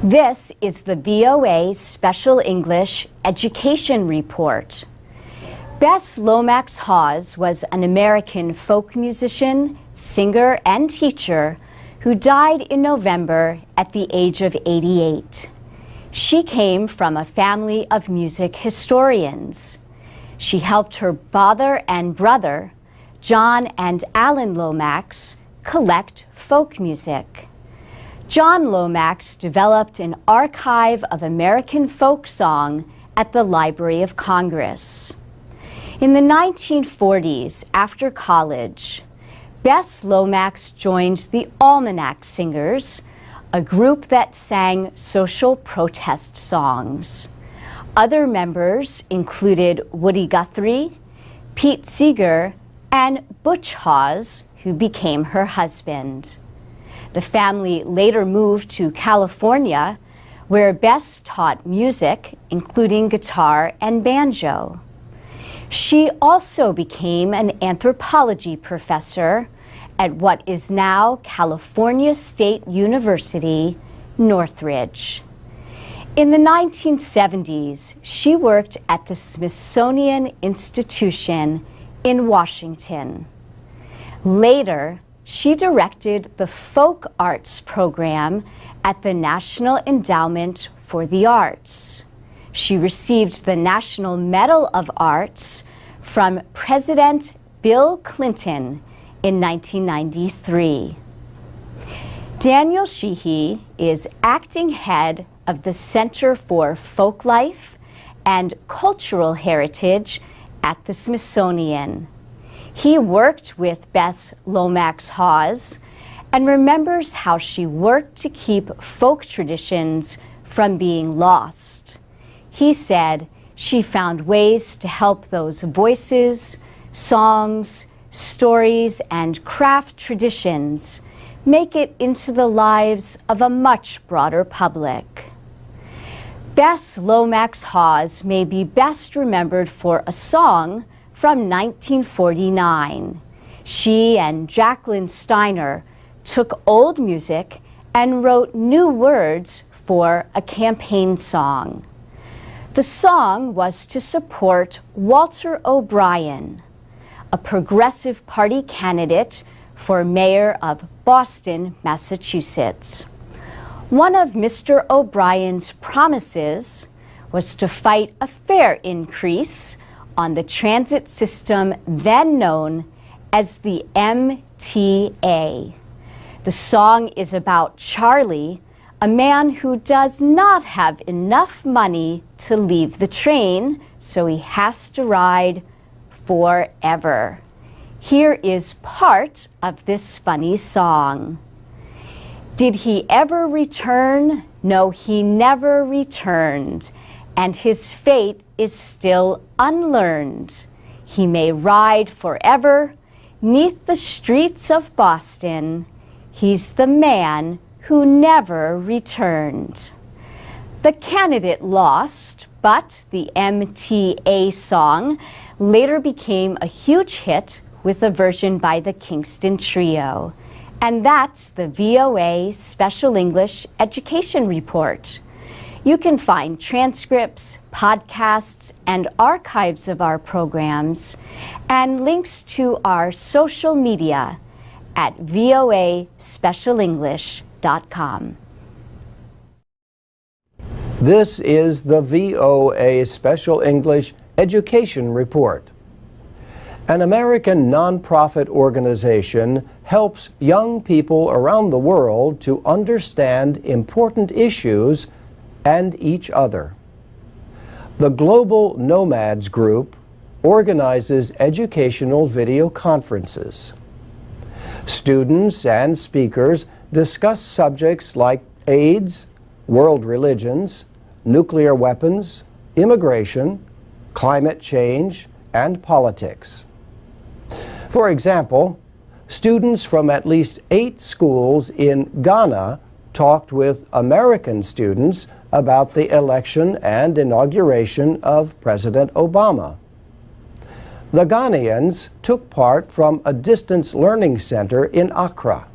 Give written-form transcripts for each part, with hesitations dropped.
This is the VOA Special English Education Report. Bess Lomax Hawes was an American folk musician, singer, and teacher who died in November at the age of 88. She came from a family of music historians. She helped her father and brother, John and Alan Lomax, collect folk music. John Lomax developed an archive of American folk song at the Library of Congress. In the 1940s, after college, Bess Lomax joined the Almanac Singers, a group that sang social protest songs. Other members included Woody Guthrie, Pete Seeger, and Butch Hawes, who became her husband. The family later moved to California, where Bess taught music, including guitar and banjo. She also became an anthropology professor at what is now California State University, Northridge. In the 1970s, she worked at the Smithsonian Institution in Washington. Later, she directed the Folk Arts program at the National Endowment for the Arts. She received the National Medal of Arts from President Bill Clinton in 1993. Daniel Sheehy is acting head of the Center for Folklife and Cultural Heritage at the Smithsonian. He worked with Bess Lomax Hawes and remembers how she worked to keep folk traditions from being lost. He said she found ways to help those voices, songs, stories, and craft traditions make it into the lives of a much broader public. Bess Lomax Hawes may be best remembered for a song from 1949. She and Jacqueline Steiner took old music and wrote new words for a campaign song. The song was to support Walter O'Brien, a Progressive Party candidate for mayor of Boston, Massachusetts. One of Mr. O'Brien's promises was to fight a fare increase on the transit system then known as the MTA. The song is about Charlie, a man who does not have enough money to leave the train, so he has to ride forever. Here is part of this funny song. Did he ever return? No, he never returned, and his fate is still unlearned. He may ride forever 'neath the streets of Boston. He's the man who never returned. The candidate lost, but the MTA song later became a huge hit with a version by the Kingston Trio. And that's the VOA Special English Education Report. You can find transcripts, podcasts, and archives of our programs, and links to our social media at voaspecialenglish.com. This is the VOA Special English Education Report. An American nonprofit organization helps young people around the world to understand important issues and each other. The Global Nomads Group organizes educational video conferences. Students and speakers discuss subjects like AIDS, world religions, nuclear weapons, immigration, climate change, and politics. For example, students from at least 8 schools in Ghana talked with American students about the election and inauguration of President Obama. The Ghanaians took part from a distance learning center in Accra.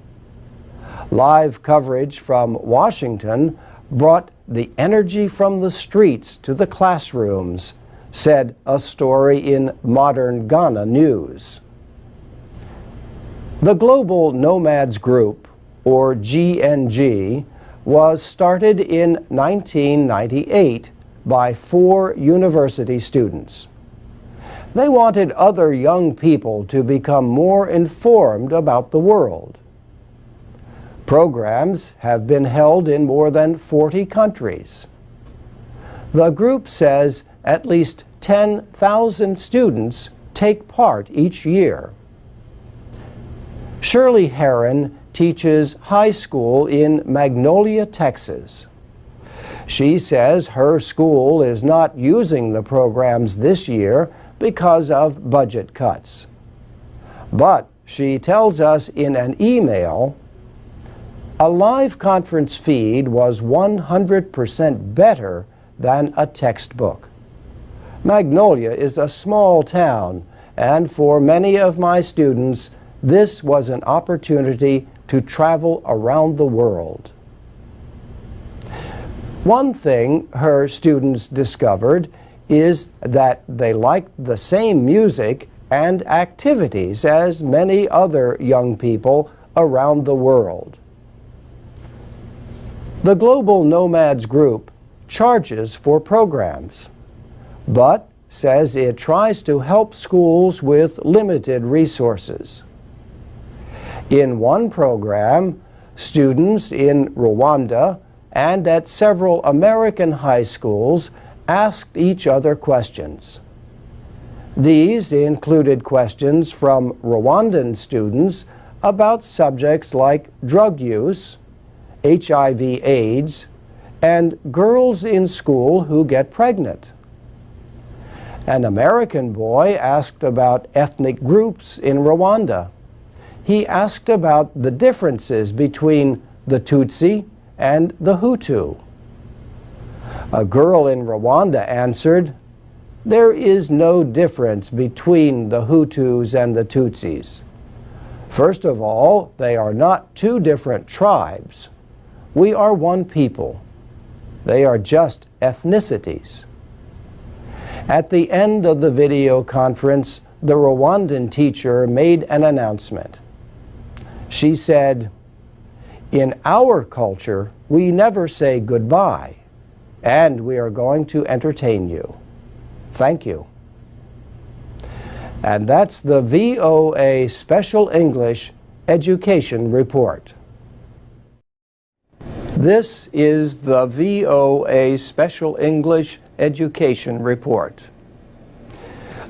Live coverage from Washington brought the energy from the streets to the classrooms, said a story in Modern Ghana News. The Global Nomads Group, or GNG, was started in 1998 by 4 university students. They wanted other young people to become more informed about the world. Programs have been held in more than 40 countries. The group says at least 10,000 students take part each year. Shirley Heron teaches high school in Magnolia, Texas. She says her school is not using the programs this year because of budget cuts. But she tells us in an email, a live conference feed was 100% better than a textbook. Magnolia is a small town, and for many of my students, this was an opportunity to travel around the world. One thing her students discovered is that they liked the same music and activities as many other young people around the world. The Global Nomads Group charges for programs, but says it tries to help schools with limited resources. In one program, students in Rwanda and at several American high schools asked each other questions. These included questions from Rwandan students about subjects like drug use, HIV/AIDS, and girls in school who get pregnant. An American boy asked about ethnic groups in Rwanda. He asked about the differences between the Tutsi and the Hutu. A girl in Rwanda answered, "There is no difference between the Hutus and the Tutsis. First of all, they are not 2 different tribes. We are one people. They are just ethnicities." At the end of the video conference, the Rwandan teacher made an announcement. She said, "In our culture, we never say goodbye, and we are going to entertain you. Thank you." And that's the VOA Special English Education Report. This is the VOA Special English Education Report.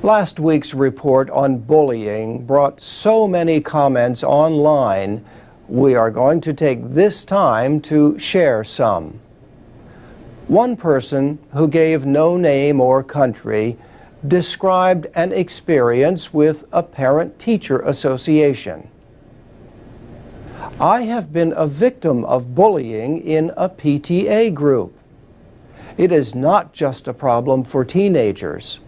Last week's report on bullying brought so many comments online, we are going to take this time to share some. One person who gave no name or country described an experience with a parent-teacher association. "I have been a victim of bullying in a PTA group. It is not just a problem for teenagers.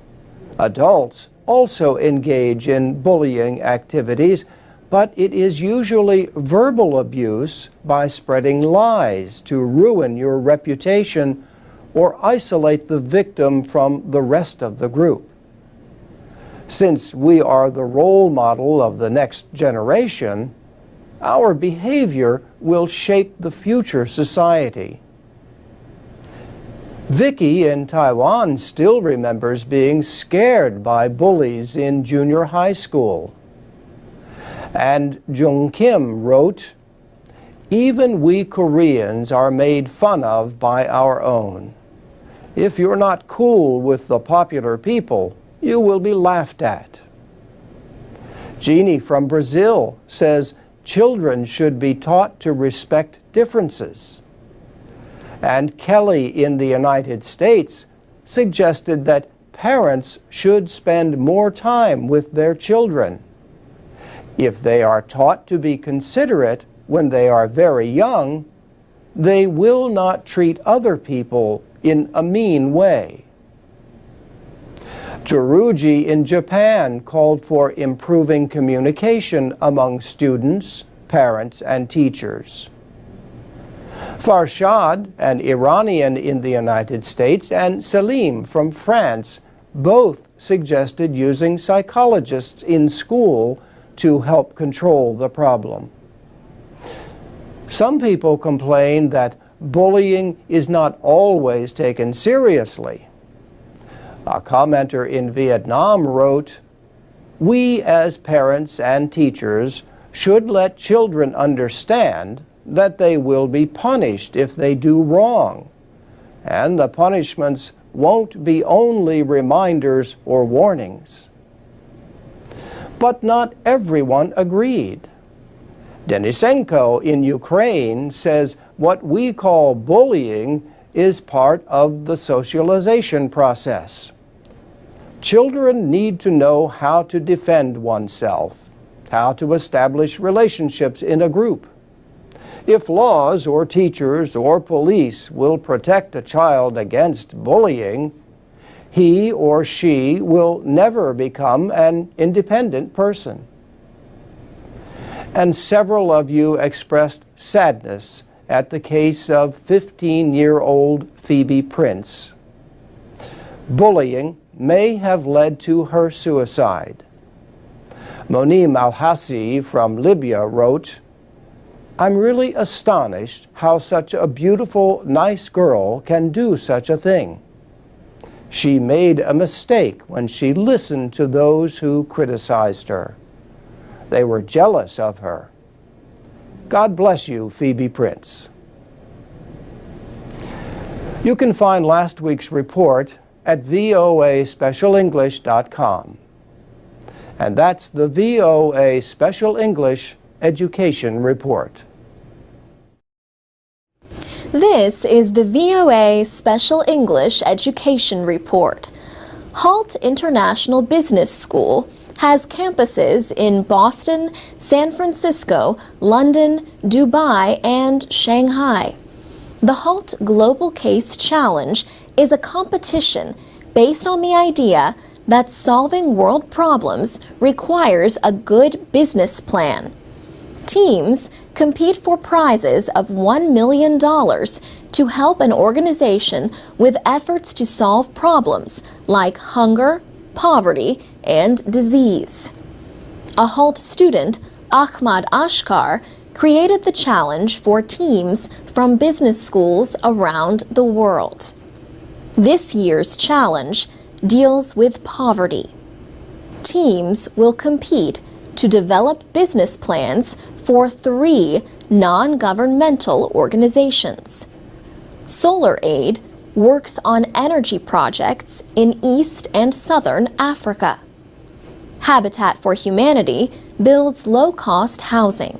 Adults also engage in bullying activities, but it is usually verbal abuse by spreading lies to ruin your reputation or isolate the victim from the rest of the group. Since we are the role model of the next generation, our behavior will shape the future society." Vicky in Taiwan still remembers being scared by bullies in junior high school. And Jung Kim wrote, "Even we Koreans are made fun of by our own. If you're not cool with the popular people, you will be laughed at." Jeannie from Brazil says children should be taught to respect differences. And Kelly in the United States suggested that parents should spend more time with their children. If they are taught to be considerate when they are very young, they will not treat other people in a mean way. Joruji in Japan called for improving communication among students, parents, and teachers. Farshad, an Iranian in the United States, and Selim from France both suggested using psychologists in school to help control the problem. Some people complain that bullying is not always taken seriously. A commenter in Vietnam wrote, "We as parents and teachers should let children understand that they will be punished if they do wrong, and the punishments won't be only reminders or warnings." But not everyone agreed. Denisenko in Ukraine says what we call bullying is part of the socialization process. Children need to know how to defend oneself, how to establish relationships in a group. If laws or teachers or police will protect a child against bullying, he or she will never become an independent person. And several of you expressed sadness at the case of 15-year-old Phoebe Prince. Bullying may have led to her suicide. Monim Al-Hassi from Libya wrote, "I'm really astonished how such a beautiful, nice girl can do such a thing. She made a mistake when she listened to those who criticized her. They were jealous of her. God bless you, Phoebe Prince." You can find last week's report at voaspecialenglish.com. And that's the VOA Special English Education Report. This is the VOA Special English Education Report. HALT International Business School has campuses in Boston, San Francisco, London, Dubai, and Shanghai. The HALT Global Case Challenge is a competition based on the idea that solving world problems requires a good business plan. Teams compete for prizes of $1 million to help an organization with efforts to solve problems like hunger, poverty, and disease. A HALT student, Ahmad Ashkar, created the challenge for teams from business schools around the world. This year's challenge deals with poverty. Teams will compete to develop business plans for 3 non-governmental organizations. Solar Aid works on energy projects in East and Southern Africa. Habitat for Humanity builds low-cost housing.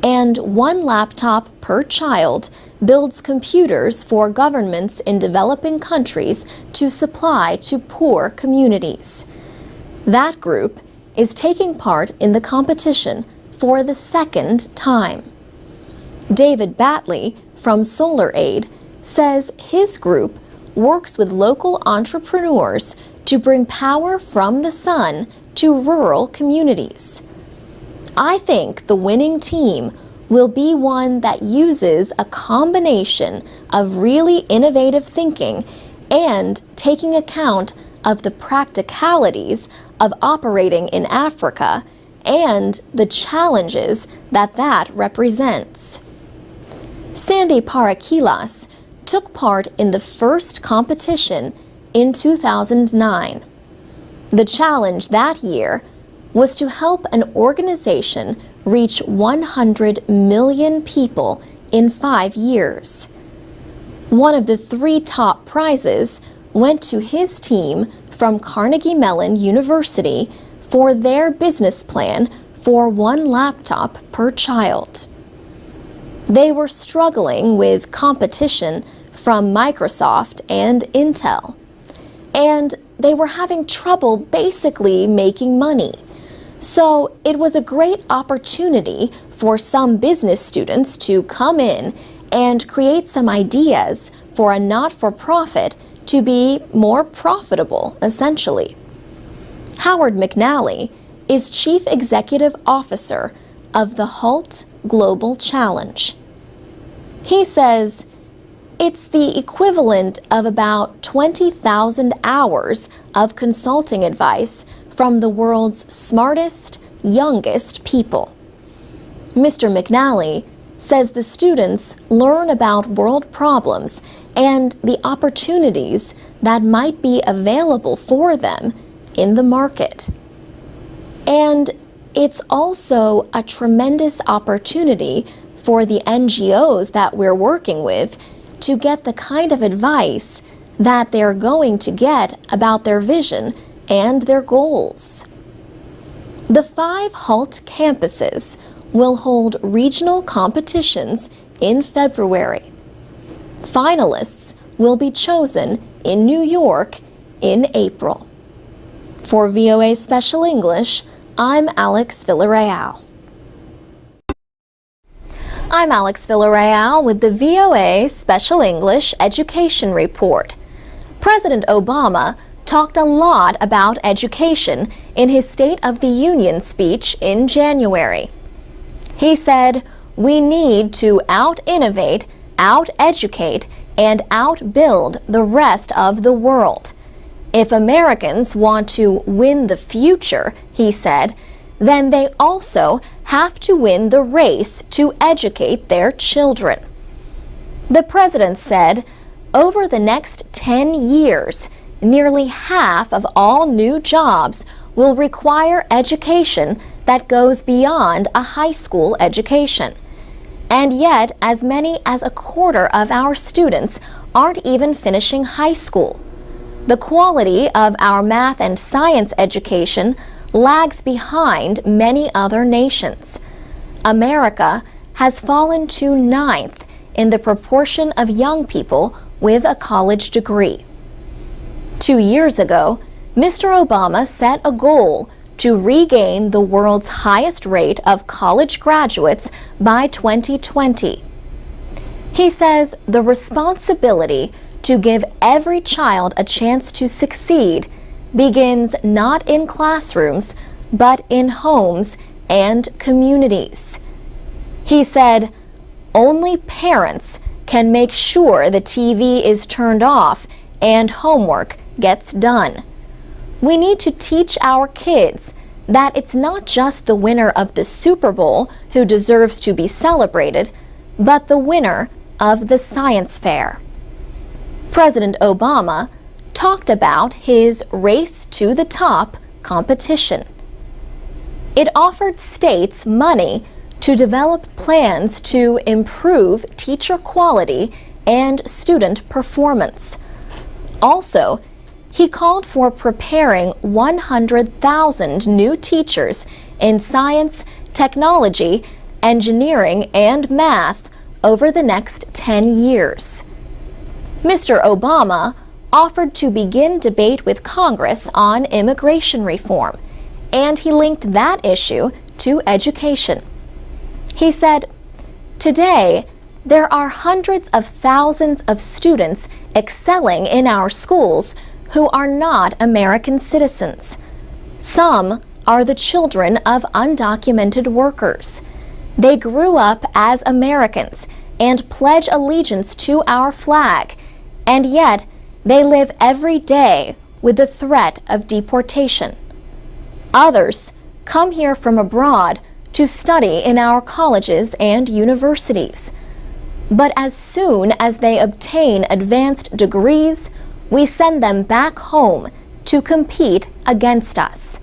And 1 laptop per child builds computers for governments in developing countries to supply to poor communities. That group is taking part in the competition for the 2nd time. David Batley from Solar Aid says his group works with local entrepreneurs to bring power from the sun to rural communities. I think the winning team will be one that uses a combination of really innovative thinking and taking account of the practicalities of operating in Africa and the challenges that represents. Sandy Parakilas took part in the first competition in 2009. The challenge that year was to help an organization reach 100 million people in 5 years. One of the 3 top prizes went to his team from Carnegie Mellon University for their business plan for 1 laptop per child. They were struggling with competition from Microsoft and Intel, and they were having trouble basically making money. So it was a great opportunity for some business students to come in and create some ideas for a not-for-profit to be more profitable, essentially. Howard McNally is Chief Executive Officer of the HALT Global Challenge. He says it's the equivalent of about 20,000 hours of consulting advice from the world's smartest, youngest people. Mr. McNally says the students learn about world problems and the opportunities that might be available for them in the market. And it's also a tremendous opportunity for the NGOs that we're working with to get the kind of advice that they're going to get about their vision and their goals. The 5 HALT campuses will hold regional competitions in February. Finalists will be chosen in New York in April. For VOA Special English, I'm Alex Villarreal. I'm Alex Villarreal with the VOA Special English Education Report. President Obama talked a lot about education in his State of the Union speech in January. He said, "We need to out-innovate, out-educate, and outbuild the rest of the world. If Americans want to win the future," he said, "then they also have to win the race to educate their children." The president said, over the next 10 years, nearly half of all new jobs will require education that goes beyond a high school education. And yet, as many as a quarter of our students aren't even finishing high school. The quality of our math and science education lags behind many other nations. America has fallen to 9th in the proportion of young people with a college degree. 2 years ago, Mr. Obama set a goal to regain the world's highest rate of college graduates by 2020. He says the responsibility to give every child a chance to succeed begins not in classrooms, but in homes and communities. He said, "Only parents can make sure the TV is turned off and homework gets done. We need to teach our kids that it's not just the winner of the Super Bowl who deserves to be celebrated, but the winner of the science fair." President Obama talked about his Race to the Top competition. It offered states money to develop plans to improve teacher quality and student performance. Also, he called for preparing 100,000 new teachers in science, technology, engineering, and math over the next 10 years. Mr. Obama offered to begin debate with Congress on immigration reform, and he linked that issue to education. He said, "Today, there are hundreds of thousands of students excelling in our schools who are not American citizens. Some are the children of undocumented workers. They grew up as Americans and pledge allegiance to our flag, and yet they live every day with the threat of deportation. Others come here from abroad to study in our colleges and universities. But as soon as they obtain advanced degrees, we send them back home to compete against us."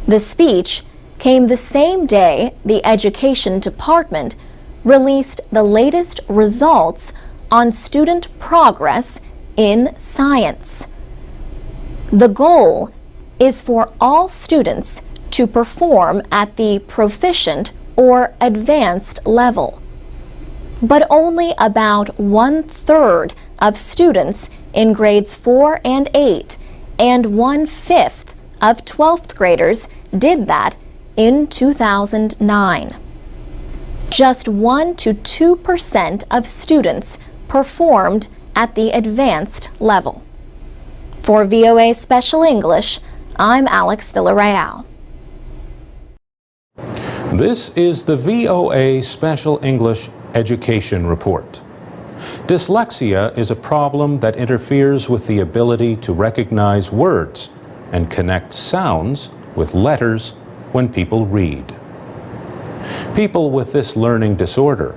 The speech came the same day the Education Department released the latest results on student progress in science. The goal is for all students to perform at the proficient or advanced level. But only about 1/3 of students in grades 4 and 8 and 1/5 of 12th graders did that in 2009. Just 1 to 2% of students performed at the advanced level. For VOA Special English, I'm Alex Villarreal. This is the VOA Special English Education Report. Dyslexia is a problem that interferes with the ability to recognize words and connect sounds with letters when people read. People with this learning disorder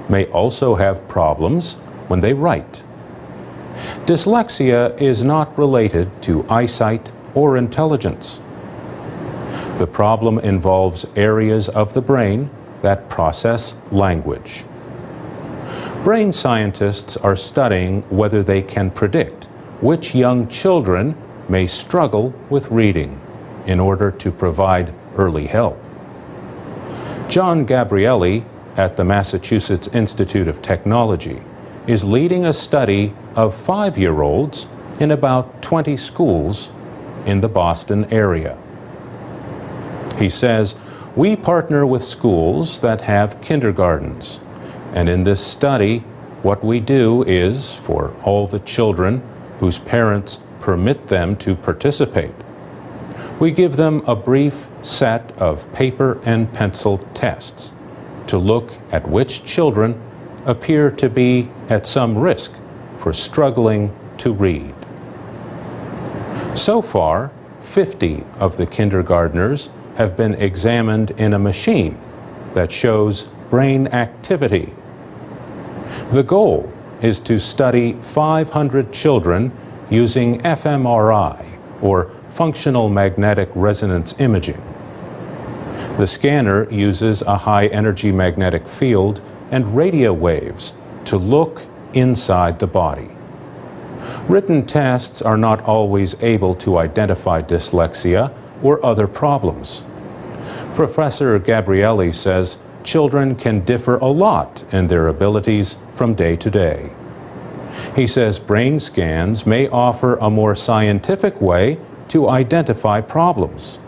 may also have problems when they write. Dyslexia is not related to eyesight or intelligence. The problem involves areas of the brain that process language. Brain scientists are studying whether they can predict which young children may struggle with reading in order to provide early help. John Gabrielli at the Massachusetts Institute of Technology is leading a study of 5-year-olds in about 20 schools in the Boston area. He says, "We partner with schools that have kindergartens, and in this study, what we do is, for all the children whose parents permit them to participate, we give them a brief set of paper and pencil tests to look at which children appear to be at some risk for struggling to read." So far, 50 of the kindergartners have been examined in a machine that shows brain activity. The goal is to study 500 children using fMRI, or functional magnetic resonance imaging. The scanner uses a high-energy magnetic field and radio waves to look inside the body. Written tests are not always able to identify dyslexia or other problems. Professor Gabrielli says children can differ a lot in their abilities from day to day. He says brain scans may offer a more scientific way to identify problems.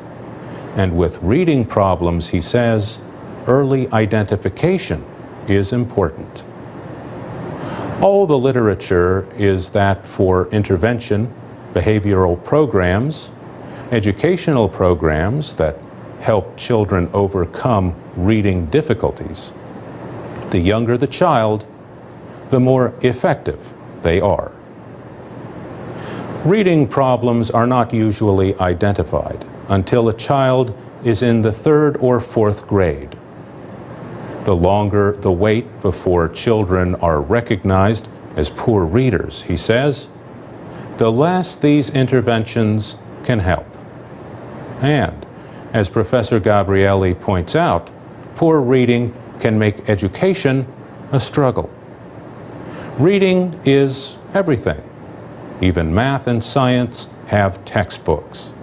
And with reading problems, he says, early identification is important. All the literature is that for intervention, behavioral programs, educational programs that help children overcome reading difficulties, the younger the child, the more effective they are. Reading problems are not usually identified until a child is in the 3rd or 4th grade. The longer the wait before children are recognized as poor readers, he says, the less these interventions can help. And, as Professor Gabrielli points out, poor reading can make education a struggle. Reading is everything. Even math and science have textbooks.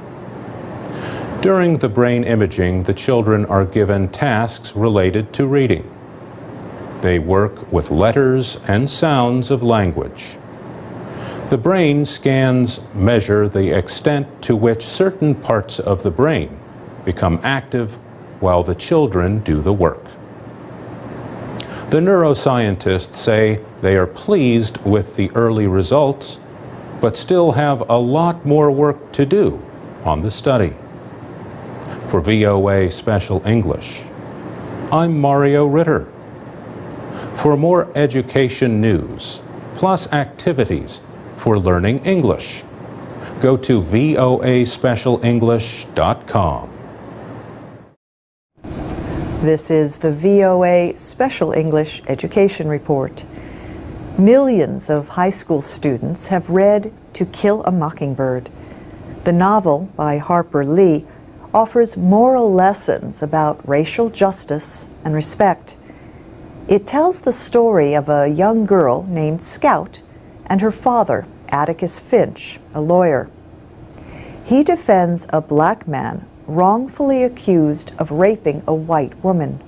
During the brain imaging, the children are given tasks related to reading. They work with letters and sounds of language. The brain scans measure the extent to which certain parts of the brain become active while the children do the work. The neuroscientists say they are pleased with the early results, but still have a lot more work to do on the study. For VOA Special English, I'm Mario Ritter. For more education news, plus activities for learning English, go to voaspecialenglish.com. This is the VOA Special English Education Report. Millions of high school students have read To Kill a Mockingbird. The novel by Harper Lee offers moral lessons about racial justice and respect. It tells the story of a young girl named Scout and her father, Atticus Finch, a lawyer. He defends a black man wrongfully accused of raping a white woman.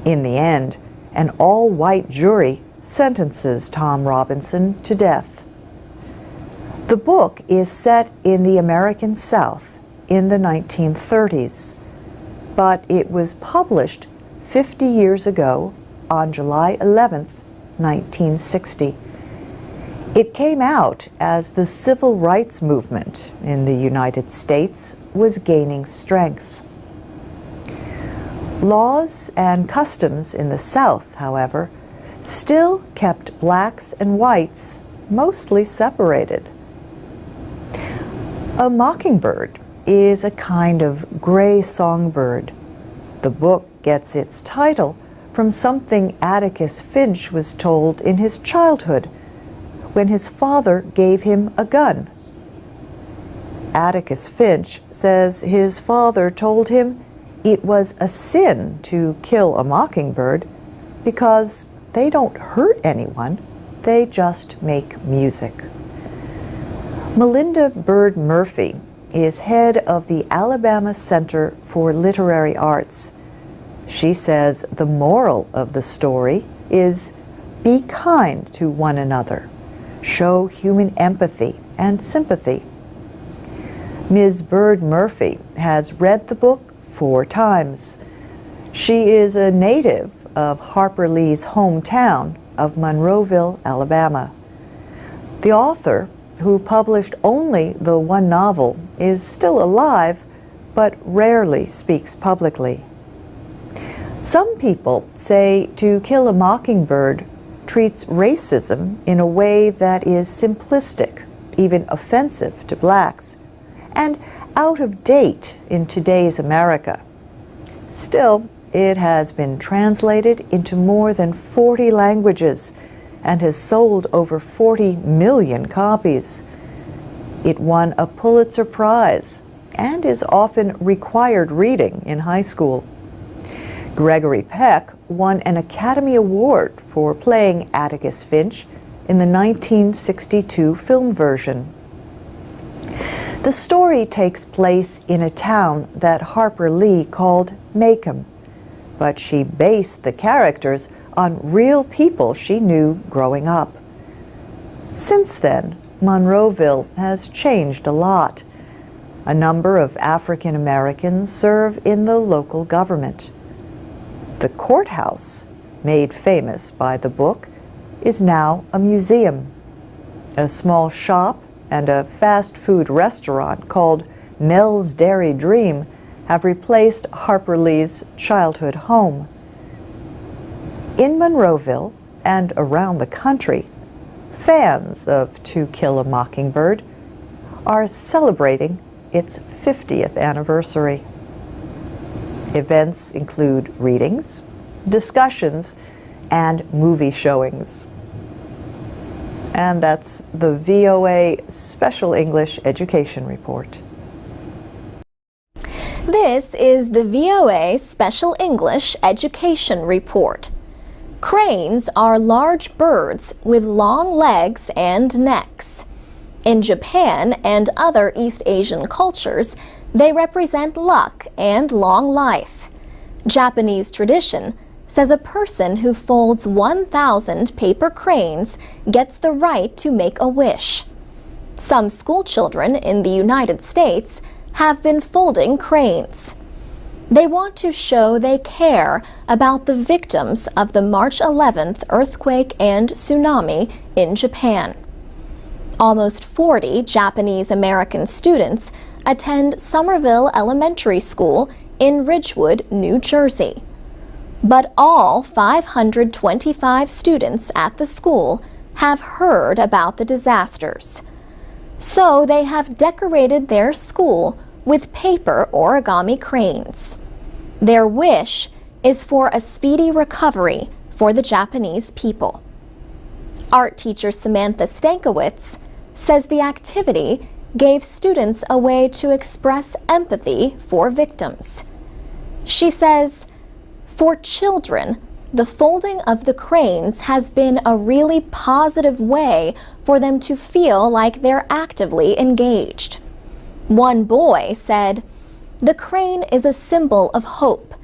In the end, an all-white jury sentences Tom Robinson to death. The book is set in the American South in the 1930s, but it was published 50 years ago on July 11th, 1960. It came out as the civil rights movement in the United States was gaining strength. Laws and customs in the South, however, still kept blacks and whites mostly separated. A mockingbird is a kind of gray songbird. The book gets its title from something Atticus Finch was told in his childhood when his father gave him a gun. Atticus Finch says his father told him it was a sin to kill a mockingbird because they don't hurt anyone, they just make music. Melinda Bird Murphy is head of the Alabama Center for Literary Arts. She says the moral of the story is be kind to one another, show human empathy and sympathy. Ms. Bird Murphy has read the book 4 times. She is a native of Harper Lee's hometown of Monroeville, Alabama. The author, who published only the 1 novel, is still alive, but rarely speaks publicly. Some people say To Kill a Mockingbird treats racism in a way that is simplistic, even offensive to blacks, and out of date in today's America. Still, it has been translated into more than 40 languages and has sold over 40 million copies. It won a Pulitzer Prize and is often required reading in high school. Gregory Peck won an Academy Award for playing Atticus Finch in the 1962 film version. The story takes place in a town that Harper Lee called Macomb, but she based the characters on real people she knew growing up. Since then, Monroeville has changed a lot. A number of African Americans serve in the local government. The courthouse, made famous by the book, is now a museum. A small shop and a fast food restaurant called Mel's Dairy Dream have replaced Harper Lee's childhood home. In Monroeville and around the country, fans of To Kill a Mockingbird are celebrating its 50th anniversary. Events include readings, discussions, and movie showings. And that's the VOA Special English Education Report. This is the VOA Special English Education Report. Cranes are large birds with long legs and necks. In Japan and other East Asian cultures, they represent luck and long life. Japanese tradition says a person who folds 1,000 paper cranes gets the right to make a wish. Some school children in the United States have been folding cranes. They want to show they care about the victims of the March 11th earthquake and tsunami in Japan. Almost 40 Japanese American students attend Somerville Elementary School in Ridgewood, New Jersey. But all 525 students at the school have heard about the disasters. So they have decorated their school with paper origami cranes. Their wish is for a speedy recovery for the Japanese people. Art teacher Samantha Stankiewicz says the activity gave students a way to express empathy for victims. She says, for children, the folding of the cranes has been a really positive way for them to feel like they're actively engaged. One boy said, "The crane is a symbol of hope,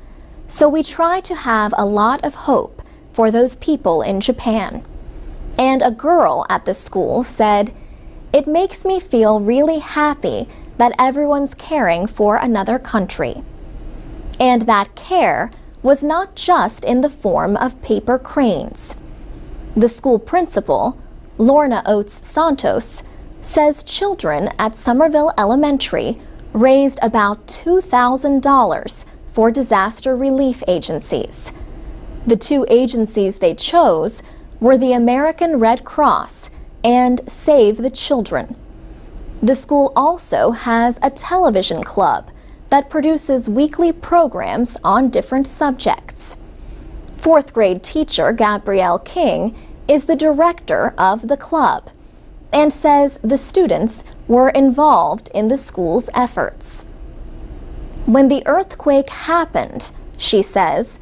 so we try to have a lot of hope for those people in Japan." And a girl at the school said, "It makes me feel really happy that everyone's caring for another country." And that care was not just in the form of paper cranes. The school principal, Lorna Oates Santos, says children at Somerville Elementary raised about $2,000 for disaster relief agencies. The two agencies they chose were the American Red Cross and Save the Children. The school also has a television club that produces weekly programs on different subjects. Fourth grade teacher Gabrielle King is the director of the club and says the students were involved in the school's efforts. When the earthquake happened, she says,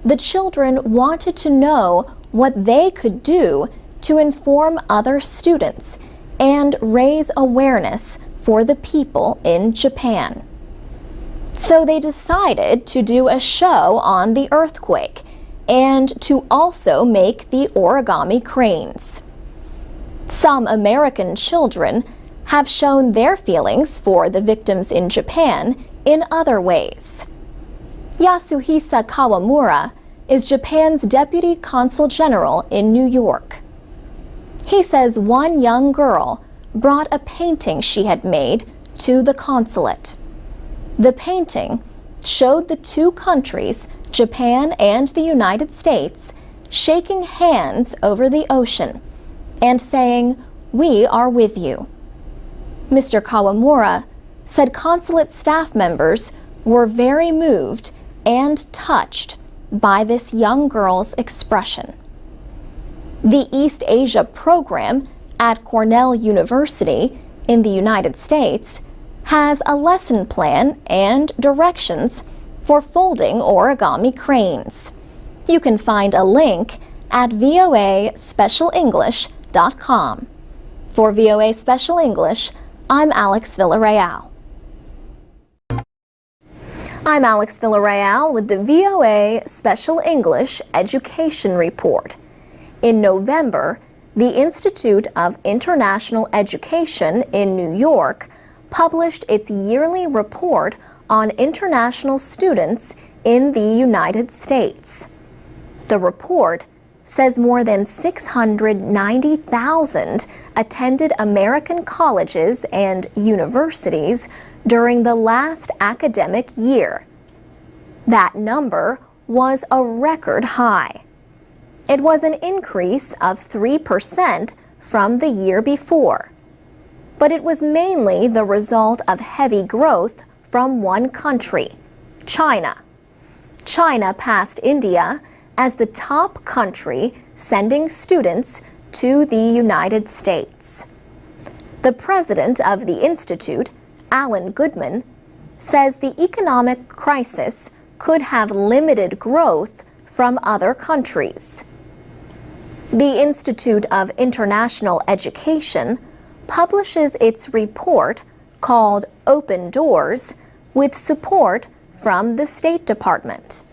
the children wanted to know what they could do to inform other students and raise awareness for the people in Japan. So they decided to do a show on the earthquake and to also make the origami cranes. Some American children have shown their feelings for the victims in Japan in other ways. Yasuhisa Kawamura is Japan's Deputy Consul General in New York. He says one young girl brought a painting she had made to the consulate. The painting showed the two countries, Japan and the United States, shaking hands over the ocean and saying, "We are with you." Mr. Kawamura said consulate staff members were very moved and touched by this young girl's expression. The East Asia program at Cornell University in the United States has a lesson plan and directions for folding origami cranes. You can find a link at voaspecialenglish.com. For VOA Special English, I'm Alex Villarreal. I'm Alex Villarreal with the VOA Special English Education Report. In November, the Institute of International Education in New York published its yearly report on international students in the United States. The report says more than 690,000 attended American colleges and universities during the last academic year. That number was a record high. It was an increase of 3% from the year before, but it was mainly the result of heavy growth from one country, China. China passed India as the top country sending students to the United States. The president of the institute, Alan Goodman, says the economic crisis could have limited growth from other countries. The Institute of International Education publishes its report called Open Doors with support from the State Department.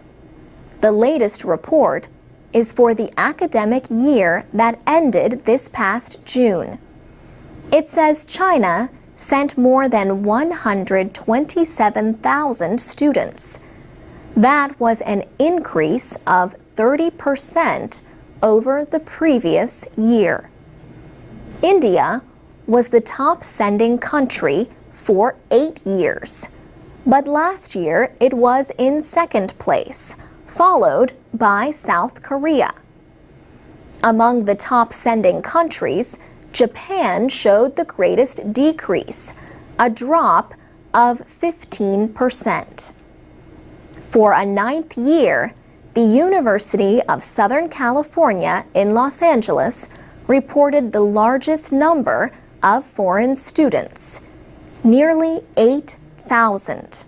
The latest report is for the academic year that ended this past June. It says China sent more than 127,000 students. That was an increase of 30% over the previous year. India was the top sending country for 8 years, but last year it was in second place, followed by South Korea. Among the top sending countries, Japan showed the greatest decrease, a drop of 15%. For a 9th year, the University of Southern California in Los Angeles reported the largest number of foreign students, nearly 8,000.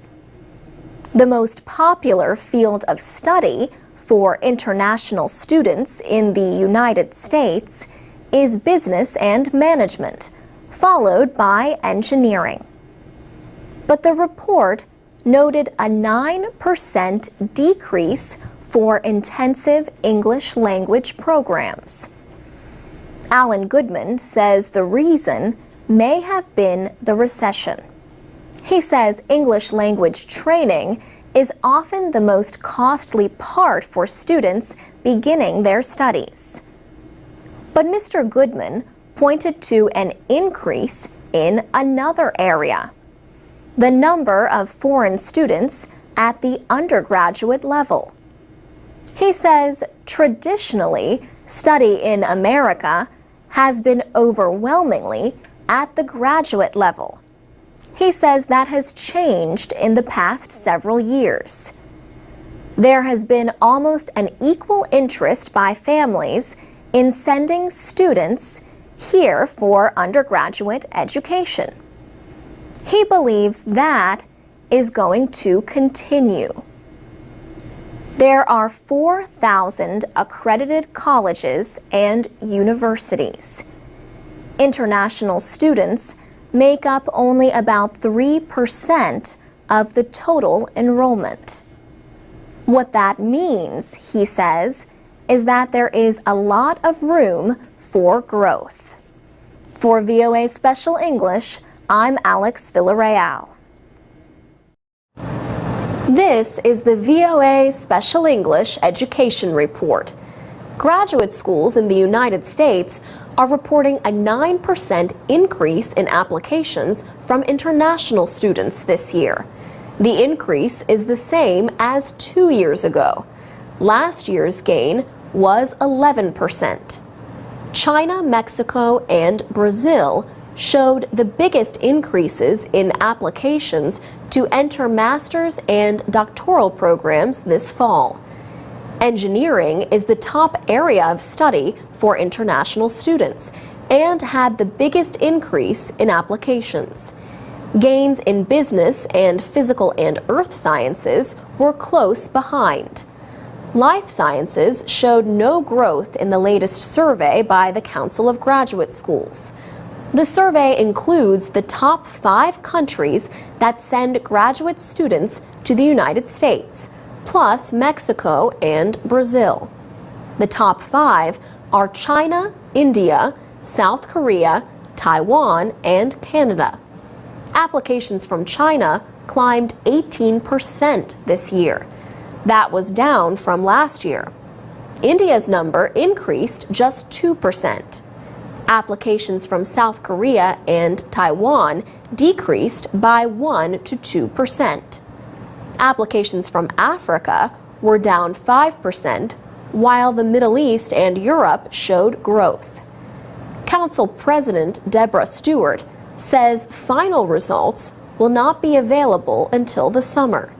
The most popular field of study for international students in the United States is business and management, followed by engineering. But the report noted a 9% decrease for intensive English language programs. Alan Goodman says the reason may have been the recession. He says English language training is often the most costly part for students beginning their studies. But Mr. Goodman pointed to an increase in another area. The number of foreign students at the undergraduate level. He says traditionally, study in America has been overwhelmingly at the graduate level. He says that has changed in the past several years. There has been almost an equal interest by families in sending students here for undergraduate education. He believes that is going to continue. There are 4,000 accredited colleges and universities. International students make up only about 3% of the total enrollment. What that means, he says, is that there is a lot of room for growth. For VOA Special English, I'm Alex Villarreal. This is the VOA Special English Education Report. Graduate schools in the United States are reporting a 9% increase in applications from international students this year. The increase is the same as 2 years ago. Last year's gain was 11%. China, Mexico, and Brazil showed the biggest increases in applications to enter master's and doctoral programs this fall. Engineering is the top area of study for international students and had the biggest increase in applications. Gains in business and physical and earth sciences were close behind. Life sciences showed no growth in the latest survey by the Council of Graduate Schools. The survey includes the top 5 countries that send graduate students to the United States, plus Mexico and Brazil. The top 5 are China, India, South Korea, Taiwan, and Canada. Applications from China climbed 18% this year. That was down from last year. India's number increased just 2%. Applications from South Korea and Taiwan decreased by 1 to 2%. Applications from Africa were down 5%, while the Middle East and Europe showed growth. Council President Deborah Stewart says final results will not be available until the summer.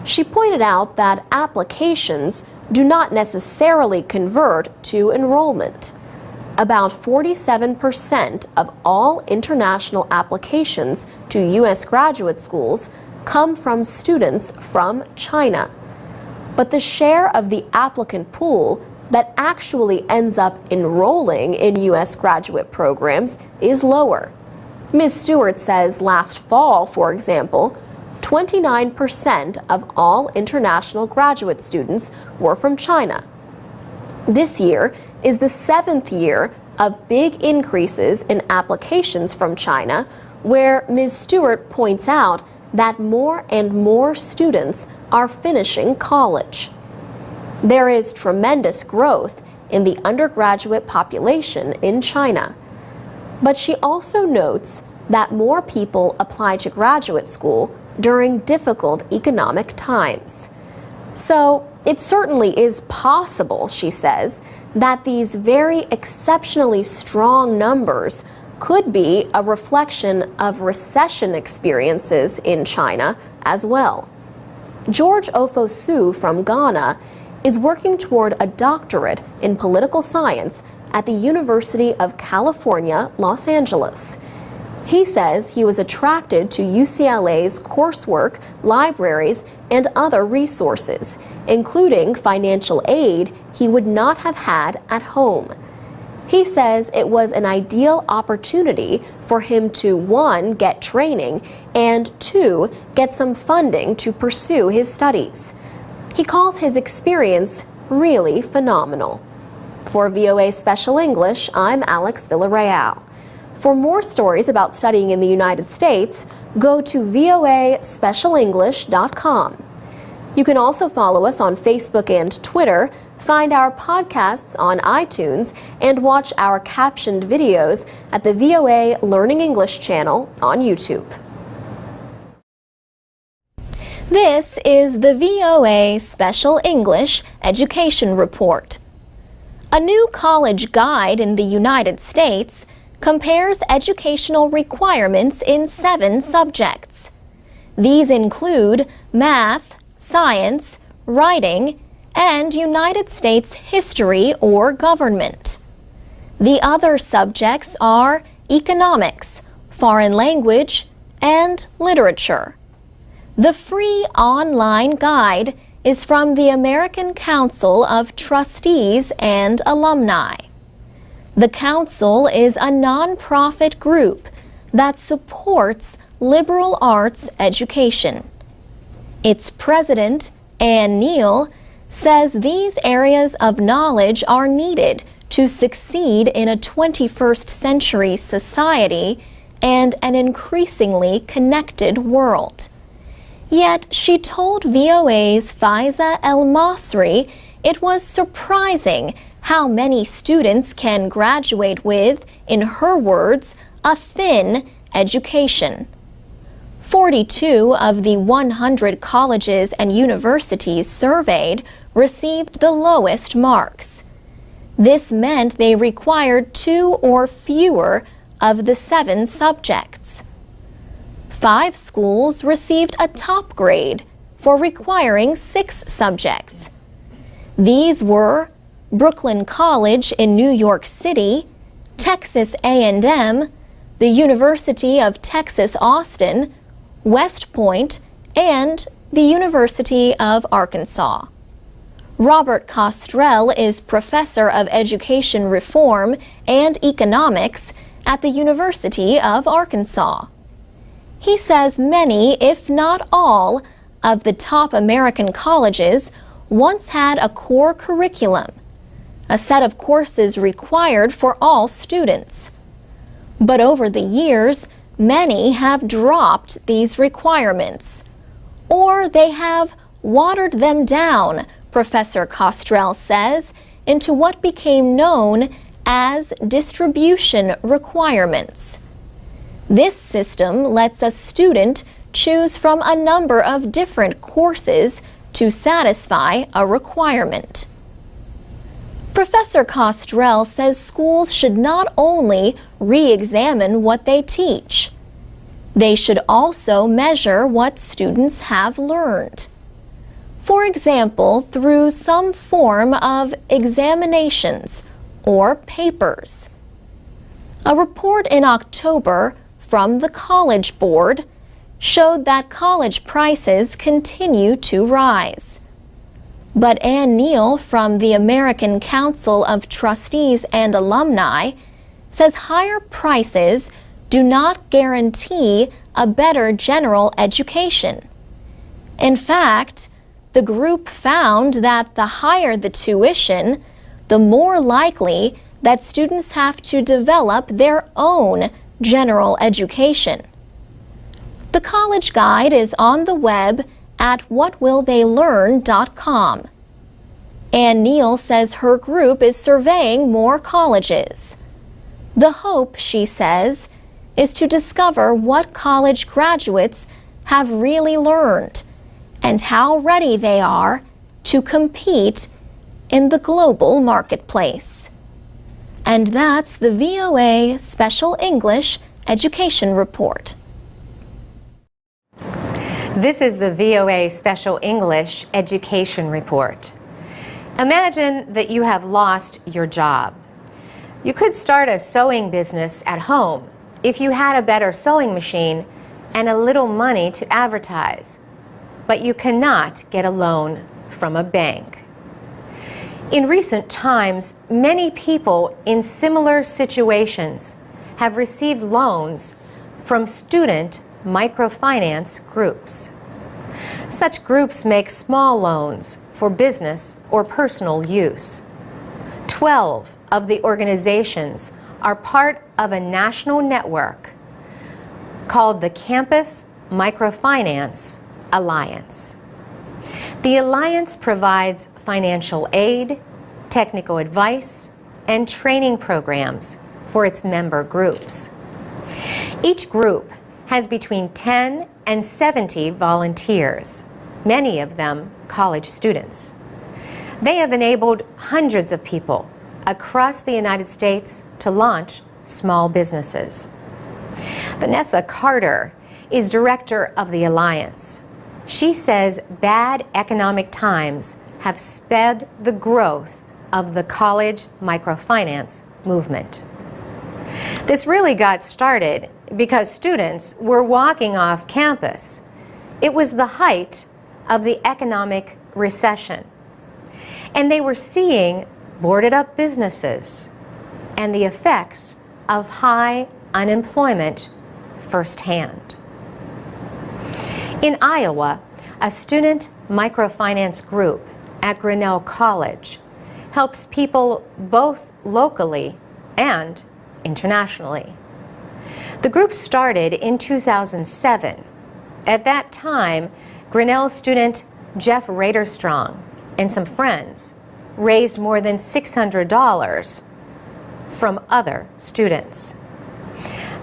She pointed out that applications do not necessarily convert to enrollment. About 47% of all international applications to U.S. graduate schools come from students from China. But the share of the applicant pool that actually ends up enrolling in U.S. graduate programs is lower. Ms. Stewart says last fall, for example, 29% of all international graduate students were from China. This year is the 7th year of big increases in applications from China, where Ms. Stewart points out that more and more students are finishing college. There is tremendous growth in the undergraduate population in China. But she also notes that more people apply to graduate school during difficult economic times. So it certainly is possible, she says, that these very exceptionally strong numbers could be a reflection of recession experiences in China as well. George Ofosu from Ghana is working toward a doctorate in political science at the University of California, Los Angeles. He says he was attracted to UCLA's coursework, libraries, and other resources, including financial aid he would not have had at home. He says it was an ideal opportunity for him to, 1, get training, and 2, get some funding to pursue his studies. He calls his experience really phenomenal. For VOA Special English, I'm Alex Villarreal. For more stories about studying in the United States, go to voaspecialenglish.com. You can also follow us on Facebook and Twitter, find our podcasts on iTunes, and watch our captioned videos at the VOA Learning English channel on YouTube. This is the VOA Special English Education Report. A new college guide in the United States compares educational requirements in 7 subjects. These include math, science, writing, and United States history or government. The other subjects are economics, foreign language, and literature. The free online guide is from the American Council of Trustees and Alumni. The Council is a nonprofit group that supports liberal arts education. Its president, Ann Neal, says these areas of knowledge are needed to succeed in a 21st century society and an increasingly connected world. Yet she told VOA's Faiza El-Masri it was surprising how many students can graduate with, in her words, a thin education. 42 of the 100 colleges and universities surveyed received the lowest marks. This meant they required 2 or fewer of the 7 subjects. 5 schools received a top grade for requiring 6 subjects. These were Brooklyn College in New York City, Texas A&M, the University of Texas Austin, West Point, and the University of Arkansas. Robert Costrell is Professor of Education Reform and Economics at the University of Arkansas. He says many, if not all, of the top American colleges once had a core curriculum, a set of courses required for all students. But over the years, many have dropped these requirements, or they have watered them down, Professor Costrell says, into what became known as distribution requirements. This system lets a student choose from a number of different courses to satisfy a requirement. Professor Costrell says schools should not only re-examine what they teach, they should also measure what students have learned. For example, through some form of examinations or papers. A report in October from the College Board showed that college prices continue to rise. But Ann Neal from the American Council of Trustees and Alumni says higher prices do not guarantee a better general education. In fact, the group found that the higher the tuition, the more likely that students have to develop their own general education. The college guide is on the web at whatwilltheylearn.com. Ann Neal says her group is surveying more colleges. The hope, she says, is to discover what college graduates have really learned and how ready they are to compete in the global marketplace. And that's the VOA Special English Education Report. This is the VOA Special English Education Report. Imagine that you have lost your job. You could start a sewing business at home if you had a better sewing machine and a little money to advertise, but you cannot get a loan from a bank. In recent times, many people in similar situations have received loans from student microfinance groups. Such groups make small loans for business or personal use. 12 of the organizations are part of a national network called the Campus Microfinance Alliance. The Alliance provides financial aid, technical advice, and training programs for its member groups. Each group has between 10 and 70 volunteers. many of them college students. They have enabled hundreds of people across the United States to launch small businesses. Vanessa Carter is director of the Alliance. She says bad economic times have sped the growth of the college microfinance movement. This really got started because students were walking off campus. It was the height of the economic recession, and they were seeing boarded up businesses and the effects of high unemployment firsthand. In Iowa, a student microfinance group at Grinnell College helps people both locally and internationally. The group started in 2007. At that time, Grinnell student Jeff Raderstrong and some friends raised more than $600 from other students.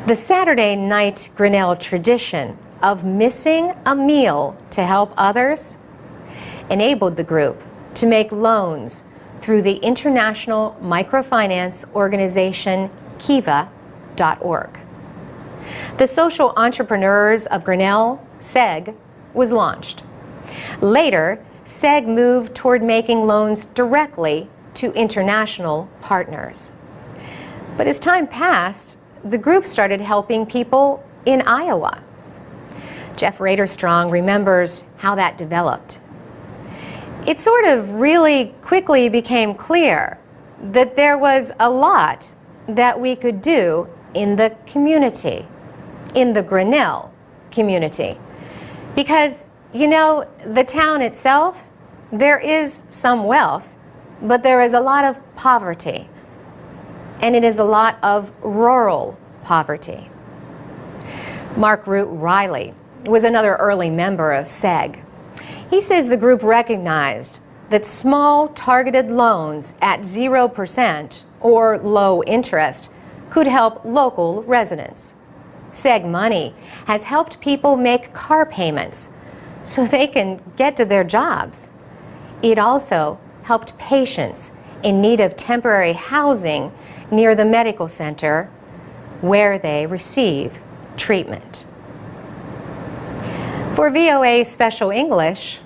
The Saturday night Grinnell tradition of missing a meal to help others enabled the group to make loans through the international microfinance organization Kiva.org. The Social Entrepreneurs of Grinnell, SEG, was launched. Later, SEG moved toward making loans directly to international partners. But as time passed, the group started helping people in Iowa. Jeff Raderstrong remembers how that developed. It sort of really quickly became clear that there was a lot that we could do in the community, in the Grinnell community. Because, you know, the town itself, there is some wealth, but there is a lot of poverty. And it is a lot of rural poverty. Mark Root Riley was another early member of SEG. He says the group recognized that small targeted loans at 0% or low interest could help local residents. SEG money has helped people make car payments so they can get to their jobs. It also helped patients in need of temporary housing near the medical center where they receive treatment. For VOA Special English,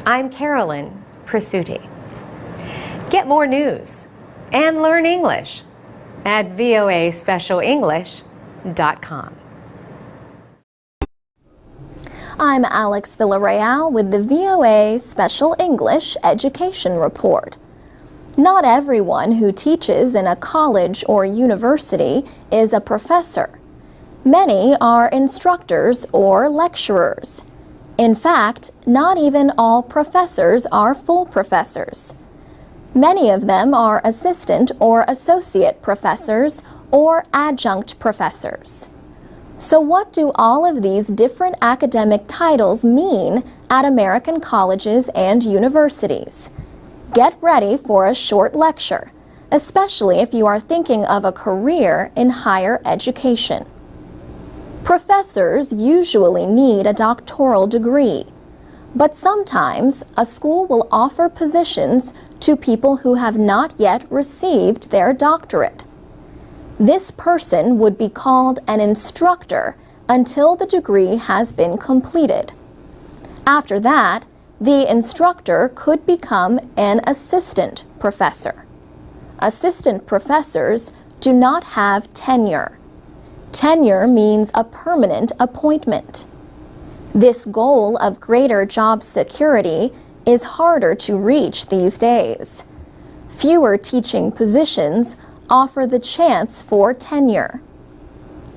I'm Carolyn Prasuti. Get more news and learn English at voaspecialenglish.com. I'm Alex Villarreal with the VOA Special English Education Report. Not everyone who teaches in a college or university is a professor. Many are instructors or lecturers. In fact, not even all professors are full professors. Many of them are assistant or associate professors or adjunct professors. So what do all of these different academic titles mean at American colleges and universities? Get ready for a short lecture, especially if you are thinking of a career in higher education. Professors usually need a doctoral degree, but sometimes a school will offer positions to people who have not yet received their doctorate. This person would be called an instructor until the degree has been completed. After that, the instructor could become an assistant professor. Assistant professors do not have tenure. Tenure means a permanent appointment. This goal of greater job security is harder to reach these days. Fewer teaching positions offer the chance for tenure.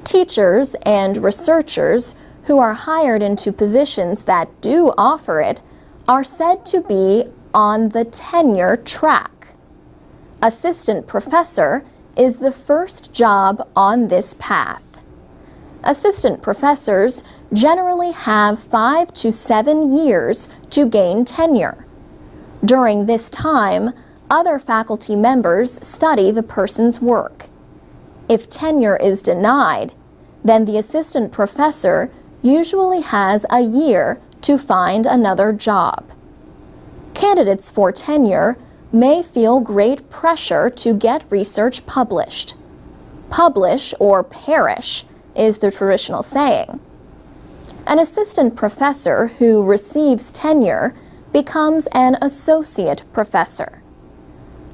Teachers and researchers who are hired into positions that do offer it are said to be on the tenure track. Assistant professor is the first job on this path. Assistant professors generally have 5 to 7 years to gain tenure. During this time, other faculty members study the person's work. If tenure is denied, then the assistant professor usually has a year to find another job. Candidates for tenure may feel great pressure to get research published. Publish or perish is the traditional saying. An assistant professor who receives tenure becomes an associate professor.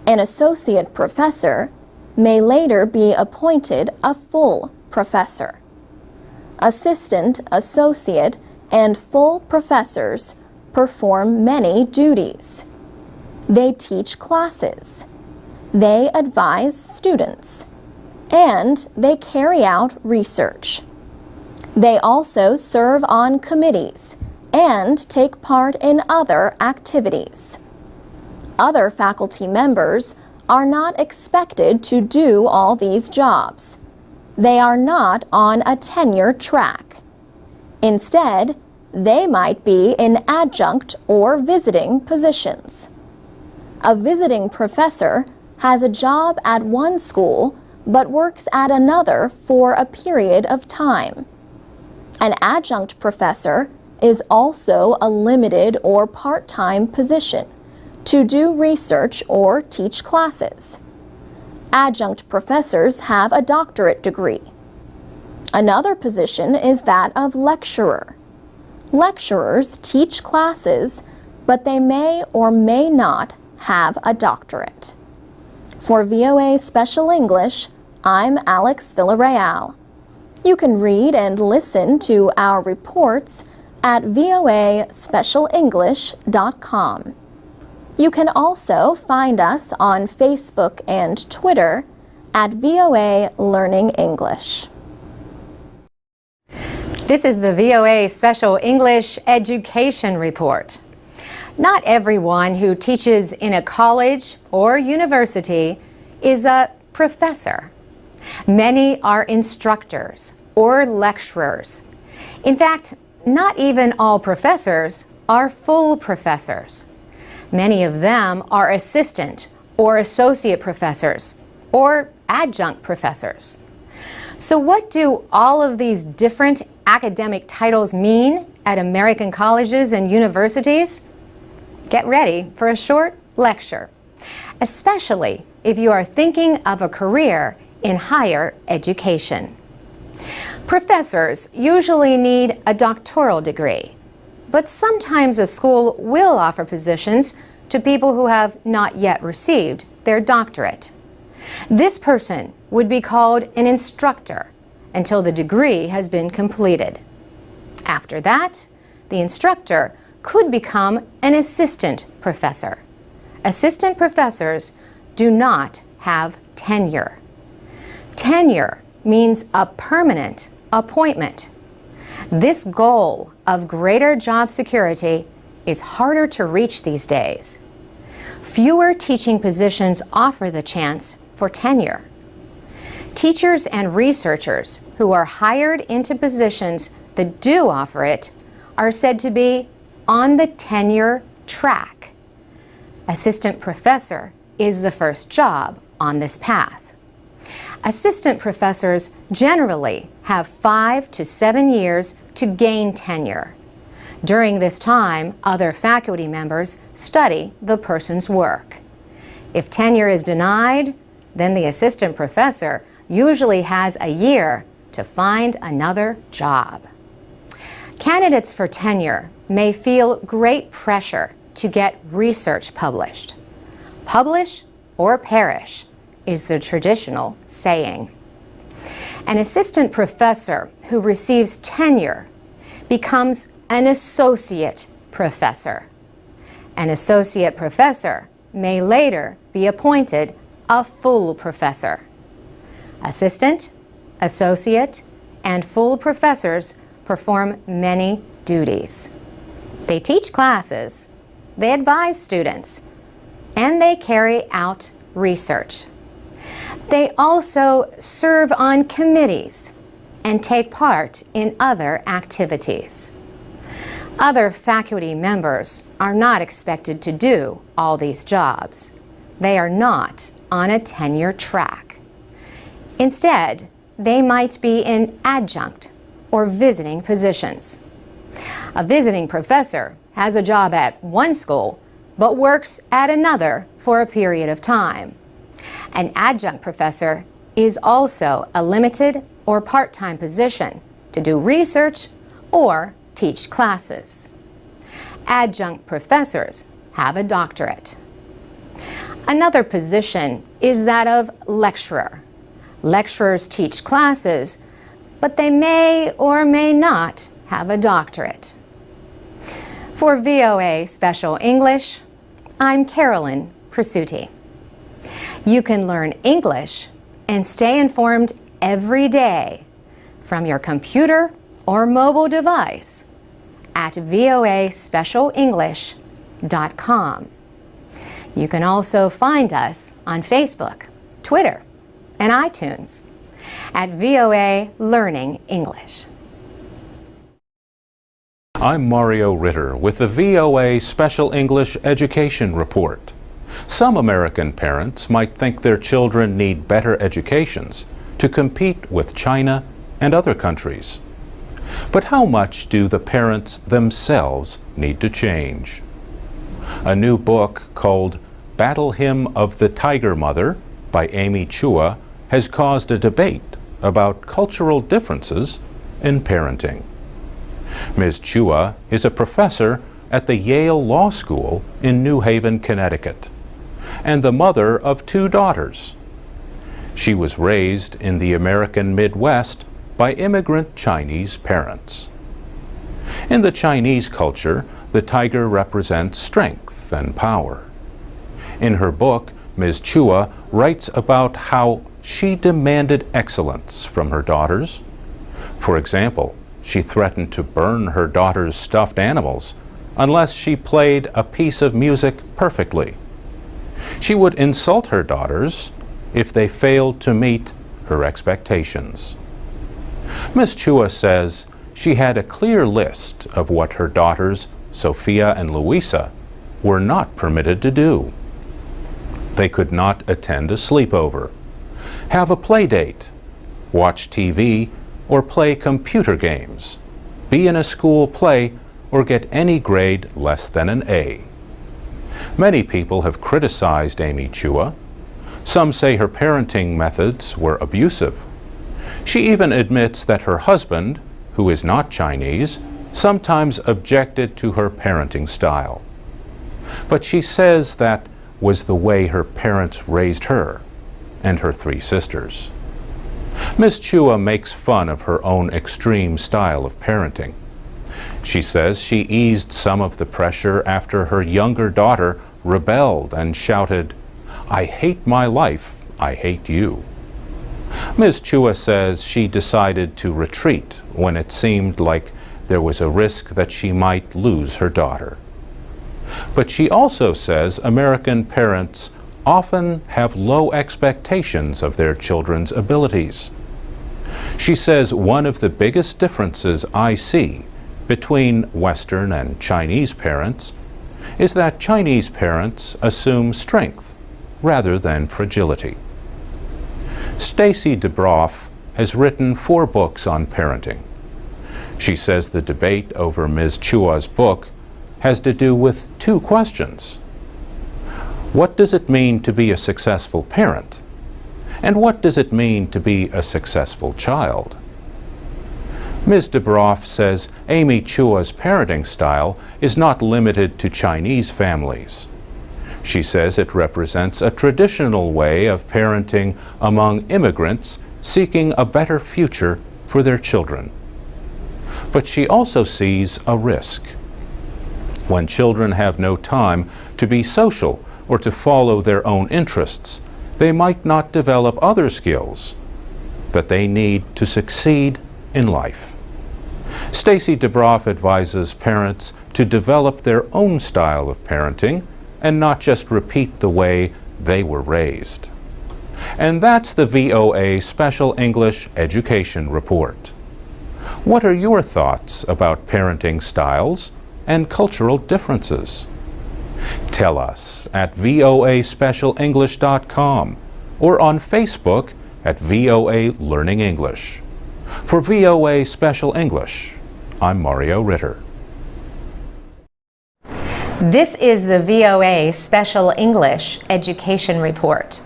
An associate professor may later be appointed a full professor. Assistant, associate, and full professors perform many duties. They teach classes. They advise students. And they carry out research. They also serve on committees and take part in other activities. Other faculty members are not expected to do all these jobs. They are not on a tenure track. Instead, they might be in adjunct or visiting positions. A visiting professor has a job at one school but works at another for a period of time. An adjunct professor is also a limited or part-time position to do research or teach classes. Adjunct professors have a doctorate degree. Another position is that of lecturer. Lecturers teach classes, but they may or may not have a doctorate. For VOA Special English, I'm Alex Villarreal. You can read and listen to our reports at voaspecialenglish.com. You can also find us on Facebook and Twitter at VOA Learning English. This is the VOA Special English Education Report. Not everyone who teaches in a college or university is a professor. Many are instructors or lecturers. In fact, not even all professors are full professors. Many of them are assistant or associate professors or adjunct professors. So what do all of these different academic titles mean at American colleges and universities? Get ready for a short lecture, especially if you are thinking of a career in higher education. Professors usually need a doctoral degree, but sometimes a school will offer positions to people who have not yet received their doctorate. This person would be called an instructor until the degree has been completed. After that, the instructor could become an assistant professor. Assistant professors do not have tenure. Tenure means a permanent appointment. This goal of greater job security is harder to reach these days. Fewer teaching positions offer the chance for tenure. Teachers and researchers who are hired into positions that do offer it are said to be on the tenure track. Assistant professor is the first job on this path. Assistant professors generally have 5 to 7 years to gain tenure. During this time, other faculty members study the person's work. If tenure is denied, then the assistant professor usually has a year to find another job. Candidates for tenure may feel great pressure to get research published. Publish or perish is the traditional saying. An assistant professor who receives tenure becomes an associate professor. An associate professor may later be appointed a full professor. Assistant, associate, and full professors perform many duties. They teach classes, they advise students, and they carry out research. They also serve on committees and take part in other activities. Other faculty members are not expected to do all these jobs. They are not on a tenure track. Instead, they might be in adjunct or visiting positions. A visiting professor has a job at one school but works at another for a period of time. An adjunct professor is also a limited or part-time position to do research or teach classes. Adjunct professors have a doctorate. Another position is that of lecturer. Lecturers teach classes, but they may or may not have a doctorate. For VOA Special English, I'm Carolyn Prasuti. You can learn English and stay informed every day from your computer or mobile device at voaspecialenglish.com. You can also find us on Facebook, Twitter, and iTunes at VOA Learning English. I'm Mario Ritter with the VOA Special English Education Report. Some American parents might think their children need better educations to compete with China and other countries. But how much do the parents themselves need to change? A new book called Battle Hymn of the Tiger Mother by Amy Chua has caused a debate about cultural differences in parenting. Ms. Chua is a professor at the Yale Law School in New Haven, Connecticut, and the mother of 2 daughters. She was raised in the American Midwest by immigrant Chinese parents. In the Chinese culture, the tiger represents strength and power. In her book, Ms. Chua writes about how she demanded excellence from her daughters. For example, she threatened to burn her daughters' stuffed animals unless she played a piece of music perfectly. She would insult her daughters if they failed to meet her expectations. Ms. Chua says she had a clear list of what her daughters, Sophia and Louisa, were not permitted to do. They could not attend a sleepover, have a play date, watch TV, or play computer games, be in a school play, or get any grade less than an A. Many people have criticized Amy Chua. Some say her parenting methods were abusive. She even admits that her husband, who is not Chinese, sometimes objected to her parenting style. But she says that was the way her parents raised her and her 3 sisters. Ms. Chua makes fun of her own extreme style of parenting. She says she eased some of the pressure after her younger daughter rebelled and shouted, "I hate my life, I hate you." Ms. Chua says she decided to retreat when it seemed like there was a risk that she might lose her daughter. But she also says American parents often have low expectations of their children's abilities. She says one of the biggest differences I see between Western and Chinese parents is that Chinese parents assume strength rather than fragility. Stacy DeBroff has written 4 books on parenting. She says the debate over Ms. Chua's book has to do with 2 questions. What does it mean to be a successful parent? And what does it mean to be a successful child? Ms. DeBroff says Amy Chua's parenting style is not limited to Chinese families. She says it represents a traditional way of parenting among immigrants seeking a better future for their children. But she also sees a risk. When children have no time to be social or to follow their own interests, they might not develop other skills that they need to succeed in life. Stacy DeBroff advises parents to develop their own style of parenting and not just repeat the way they were raised. And that's the VOA Special English Education Report. What are your thoughts about parenting styles and cultural differences? Tell us at voaspecialenglish.com or on Facebook at VOA Learning English. For VOA Special English, I'm Mario Ritter. This is the VOA Special English Education Report.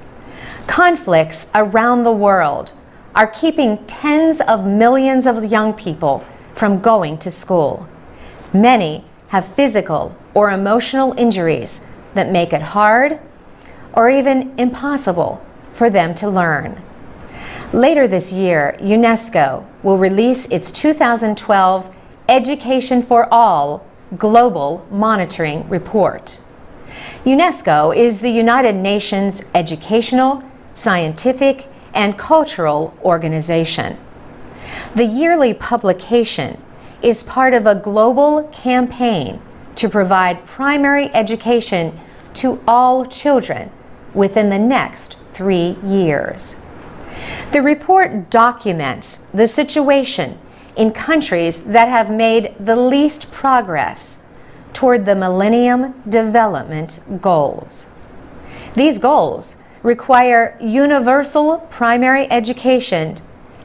Conflicts around the world are keeping tens of millions of young people from going to school. Many have physical or emotional injuries that make it hard or even impossible for them to learn. Later this year, UNESCO will release its 2012 Education for All Global Monitoring Report. UNESCO is the United Nations educational, scientific, and cultural organization. The yearly publication is part of a global campaign to provide primary education to all children within the next 3 years. The report documents the situation in countries that have made the least progress toward the Millennium Development Goals. These goals require universal primary education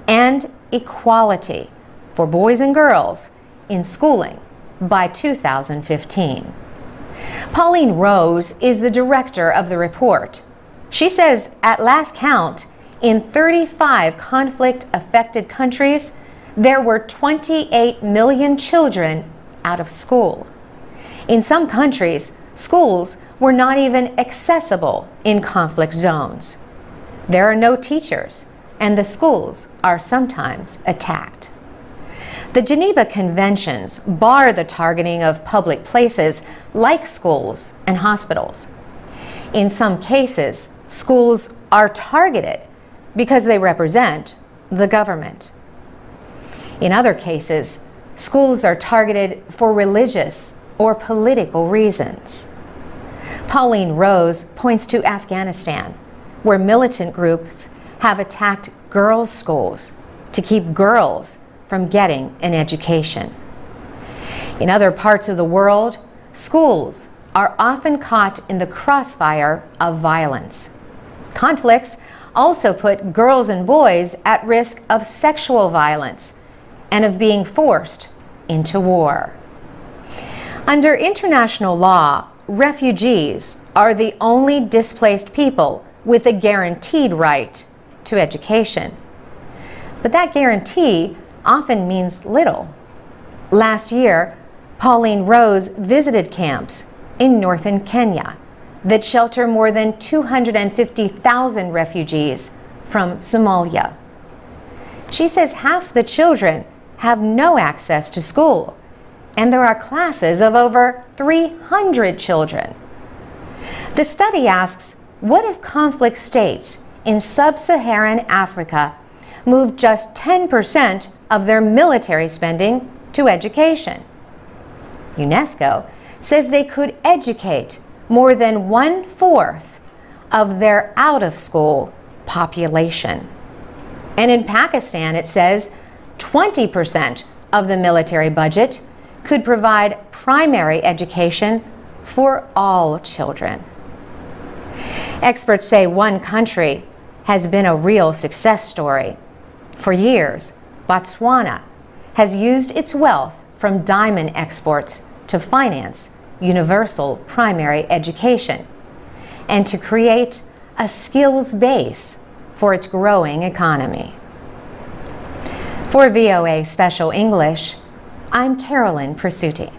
and equality for boys and girls in schooling by 2015. Pauline Rose is the director of the report. She says at last count, in 35 conflict-affected countries, there were 28 million children out of school. In some countries, schools were not even accessible in conflict zones. There are no teachers, and the schools are sometimes attacked. The Geneva Conventions bar the targeting of public places like schools and hospitals. In some cases, schools are targeted because they represent the government. In other cases, schools are targeted for religious or political reasons. Pauline Rose points to Afghanistan, where militant groups have attacked girls' schools to keep girls from getting an education. In other parts of the world, schools are often caught in the crossfire of violence. Conflicts also put girls and boys at risk of sexual violence and of being forced into war. Under international law, refugees are the only displaced people with a guaranteed right to education. But that guarantee often means little. Last year, Pauline Rose visited camps in northern Kenya that shelter more than 250,000 refugees from Somalia. She says half the children have no access to school, and there are classes of over 300 children. The study asks, what if conflict states in sub-Saharan Africa moved just 10% of their military spending to education? UNESCO says they could educate more than 1/4 of their out-of-school population. And in Pakistan, it says 20% of the military budget could provide primary education for all children. Experts say one country has been a real success story. For years, Botswana has used its wealth from diamond exports to finance universal primary education and to create a skills base for its growing economy. For VOA Special English, I'm Carolyn Presutti.